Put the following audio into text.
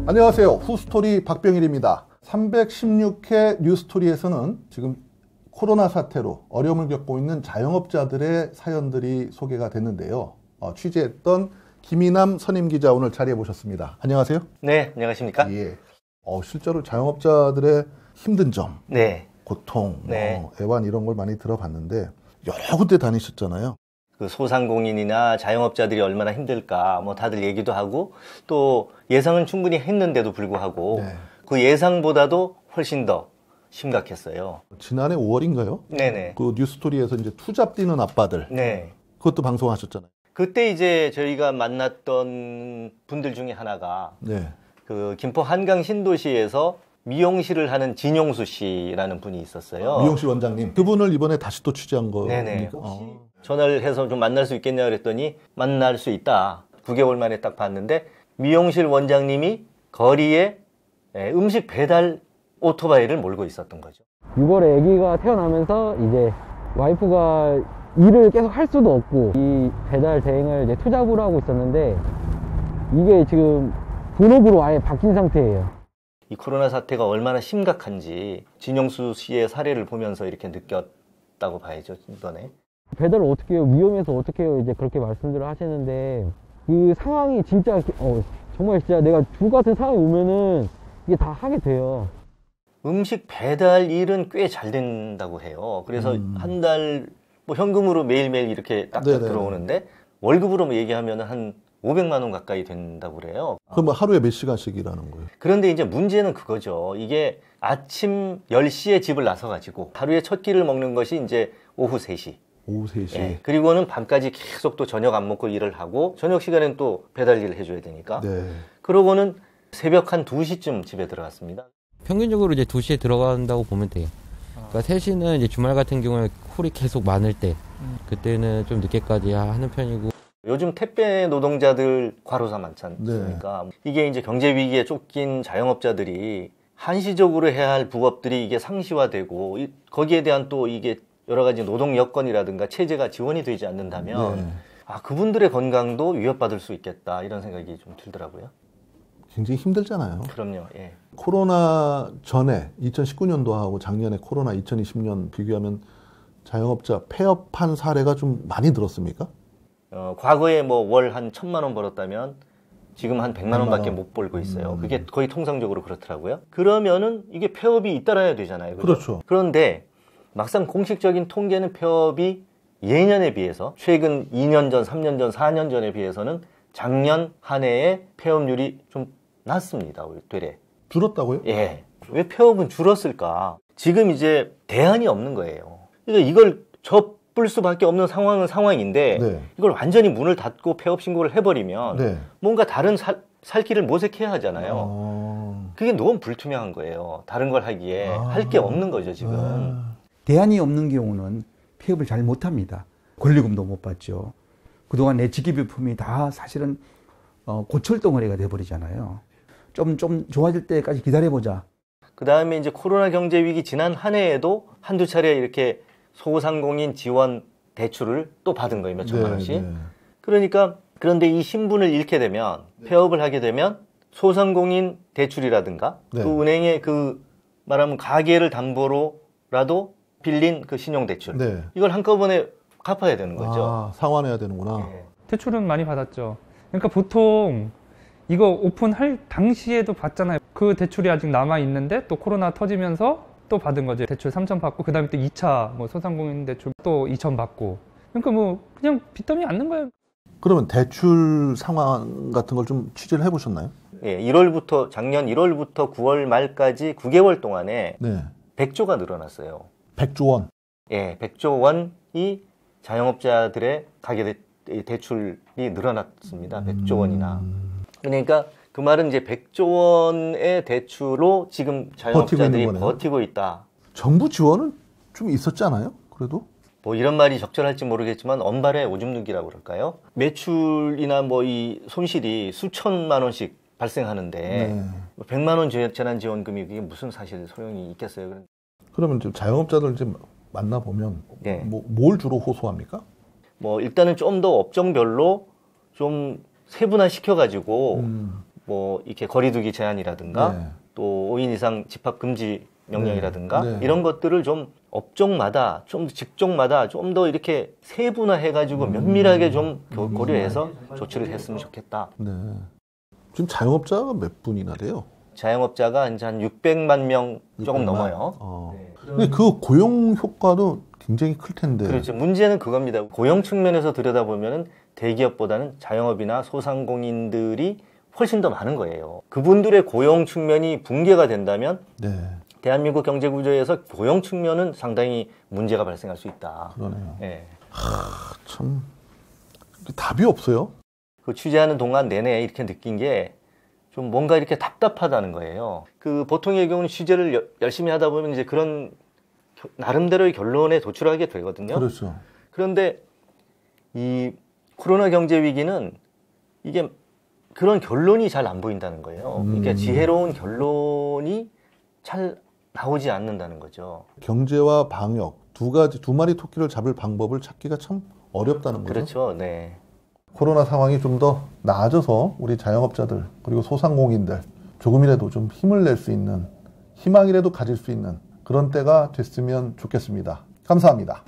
안녕하세요. 후스토리 박병일입니다. 316회 뉴스토리에서는 지금 코로나 사태로 어려움을 겪고 있는 자영업자들의 사연들이 소개가 됐는데요. 취재했던 김이남 선임기자 오늘 자리해 보셨습니다. 안녕하세요. 네, 안녕하십니까? 예. 실제로 자영업자들의 힘든 점, 네. 고통, 네. 애환 이런 걸 많이 들어봤는데 여러 군데 다니셨잖아요. 그 소상공인이나 자영업자들이 얼마나 힘들까 다들 얘기도 하고 또 예상은 충분히 했는데도 불구하고 네. 그 예상보다도 훨씬 더 심각했어요. 지난해 5월인가요? 네네. 그 뉴스토리에서 이제 투잡 뛰는 아빠들. 네. 그것도 방송하셨잖아요. 그때 이제 저희가 만났던 분들 중에 하나가 네. 그 김포 한강 신도시에서 미용실을 하는 진용수 씨라는 분이 있었어요. 미용실 원장님. 그분을 이번에 다시 또 취재한 네네. 겁니까? 전화를 해서 좀 만날 수 있겠냐 그랬더니 만날 수 있다. 9개월 만에 딱 봤는데 미용실 원장님이 거리에 음식 배달 오토바이를 몰고 있었던 거죠. 6월에 아기가 태어나면서 이제 와이프가 일을 계속 할 수도 없고 이 배달 대행을 이제 투잡으로 하고 있었는데 이게 지금 본업으로 아예 바뀐 상태예요. 이 코로나 사태가 얼마나 심각한지 진용수 씨의 사례를 보면서 이렇게 느꼈다고 봐야죠, 이번에. 배달을 어떻게 해요? 위험해서 어떻게 해요? 이제 그렇게 말씀들을 하시는데 그 상황이 진짜 정말 진짜 내가 죽을 것 같은 상황이 오면은 이게 다 하게 돼요. 음식 배달 일은 꽤 잘 된다고 해요. 그래서 한 달 현금으로 매일매일 이렇게 딱 들어오는데 월급으로 얘기하면 한 500만 원 가까이 된다고 그래요. 그럼 하루에 몇 시간씩 일하는 거예요? 그런데 이제 문제는 그거죠. 이게 아침 10시에 집을 나서가지고 하루에 첫 끼를 먹는 것이 이제 오후 3시. 오후 3시. 예, 그리고는 밤까지 계속 또 저녁 안 먹고 일을 하고 저녁 시간에는 또 배달 일을 해줘야 되니까. 네. 그러고는 새벽 한 2시쯤 집에 들어갔습니다. 평균적으로 이제 2시에 들어간다고 보면 돼요. 그러니까 3시는 이제 주말 같은 경우에 콜이 계속 많을 때 그때는 좀 늦게까지 하는 편이고. 요즘 택배 노동자들 과로사 많지 않습니까? 네. 이게 이제 경제 위기에 쫓긴 자영업자들이 한시적으로 해야 할 부업들이 이게 상시화되고 거기에 대한 또 이게 여러 가지 노동 여건이라든가 체제가 지원이 되지 않는다면 네. 그분들의 건강도 위협받을 수 있겠다 이런 생각이 좀 들더라고요. 굉장히 힘들잖아요. 그럼요. 예. 코로나 전에 2019년도하고 작년에 코로나 2020년 비교하면 자영업자 폐업한 사례가 좀 많이 늘었습니까? 과거에 월 한 1,000만 원 벌었다면 지금 한 100만 원밖에 못 벌고 있어요. 그게 거의 통상적으로 그렇더라고요. 그러면은 이게 폐업이 잇따라야 되잖아요. 그죠? 그렇죠. 그런데 막상 공식적인 통계는 폐업이 예년에 비해서 최근 2년 전, 3년 전, 4년 전에 비해서는 작년 한 해의 폐업률이 좀 낮습니다. 되레. 줄었다고요? 예. 왜 폐업은 줄었을까? 지금 이제 대안이 없는 거예요. 그러니까 이걸 접을 수밖에 없는 상황인데 네. 이걸 완전히 문을 닫고 폐업 신고를 해버리면 네. 뭔가 다른 살 길을 모색해야 하잖아요. 그게 너무 불투명한 거예요. 다른 걸 하기에 할 게 없는 거죠, 지금. 대안이 없는 경우는 폐업을 잘 못합니다. 권리금도 못 받죠. 그동안 내 직기비품이 다 사실은 고철덩어리가 돼버리잖아요. 좀 좋아질 때까지 기다려보자. 그 다음에 이제 코로나 경제 위기 지난 한 해에도 한두 차례 이렇게 소상공인 지원 대출을 또 받은 거예요. 몇 천만 원씩. 네. 그러니까 그런데 이 신분을 잃게 되면 폐업을 하게 되면 소상공인 대출이라든가 그 은행의 말하면 가게를 담보로라도 빌린 그 신용대출 이걸 한꺼번에 갚아야 되는 거죠. 상환해야 되는구나. 네. 대출은 많이 받았죠. 그러니까 보통 이거 오픈할 당시에도 받잖아요. 그 대출이 아직 남아있는데 또 코로나 터지면서 또 받은 거죠. 대출 3천 받고 그 다음에 또 2차 소상공인 대출 또 2천 받고. 그러니까 그냥 빚더미 않는 거예요. 그러면 대출 상황 같은 걸 좀 취재를 해보셨나요? 예, 작년 1월부터 9월 말까지 9개월 동안에 100조가 늘어났어요. 100조 원? 예, 100조 원이 자영업자들의 가계 대출이 늘어났습니다. 100조 원이나. 그러니까 그 말은 이제 100조 원의 대출로 지금 자영업자들이 버티고 있다. 정부 지원은 좀 있었지 않아요? 그래도? 이런 말이 적절할지 모르겠지만 언발에 오줌 누기라고 그럴까요? 매출이나 이 손실이 수천만 원씩 발생하는데 100만 원 재난지원금이 그게 무슨 사실 소용이 있겠어요? 그러면 좀 자영업자들 이제 만나보면 뭘 주로 호소합니까? 일단은 좀 더 업종별로 좀 세분화 시켜가지고 뭐 이렇게 거리두기 제한이라든가 네. 또 5인 이상 집합 금지 명령이라든가 네. 네. 이런 것들을 좀 업종마다 좀 직종마다 좀 더 이렇게 세분화해가지고 면밀하게 좀 고려해서 조치를 했으면 좋겠다. 네. 지금 자영업자가 몇 분이나 돼요? 자영업자가 이제 한 600만 명 조금 600만? 넘어요. 근데 그 고용 효과도 굉장히 클 텐데. 그렇죠. 문제는 그겁니다. 고용 측면에서 들여다보면 대기업보다는 자영업이나 소상공인들이 훨씬 더 많은 거예요. 그분들의 고용 측면이 붕괴가 된다면 네. 대한민국 경제 구조에서 고용 측면은 상당히 문제가 발생할 수 있다. 그러네요. 예. 참 답이 없어요. 그 취재하는 동안 내내 이렇게 느낀 게 좀 뭔가 이렇게 답답하다는 거예요. 그 보통의 경우는 취재를 열심히 하다 보면 이제 그런 나름대로의 결론에 도출하게 되거든요. 그렇죠. 그런데 이 코로나 경제 위기는 이게 그런 결론이 잘 안 보인다는 거예요. 그러니까 지혜로운 결론이 잘 나오지 않는다는 거죠. 경제와 방역 두 마리 토끼를 잡을 방법을 찾기가 참 어렵다는 거죠. 그렇죠. 네. 코로나 상황이 좀 더 나아져서 우리 자영업자들 그리고 소상공인들 조금이라도 좀 힘을 낼 수 있는 희망이라도 가질 수 있는 그런 때가 됐으면 좋겠습니다. 감사합니다.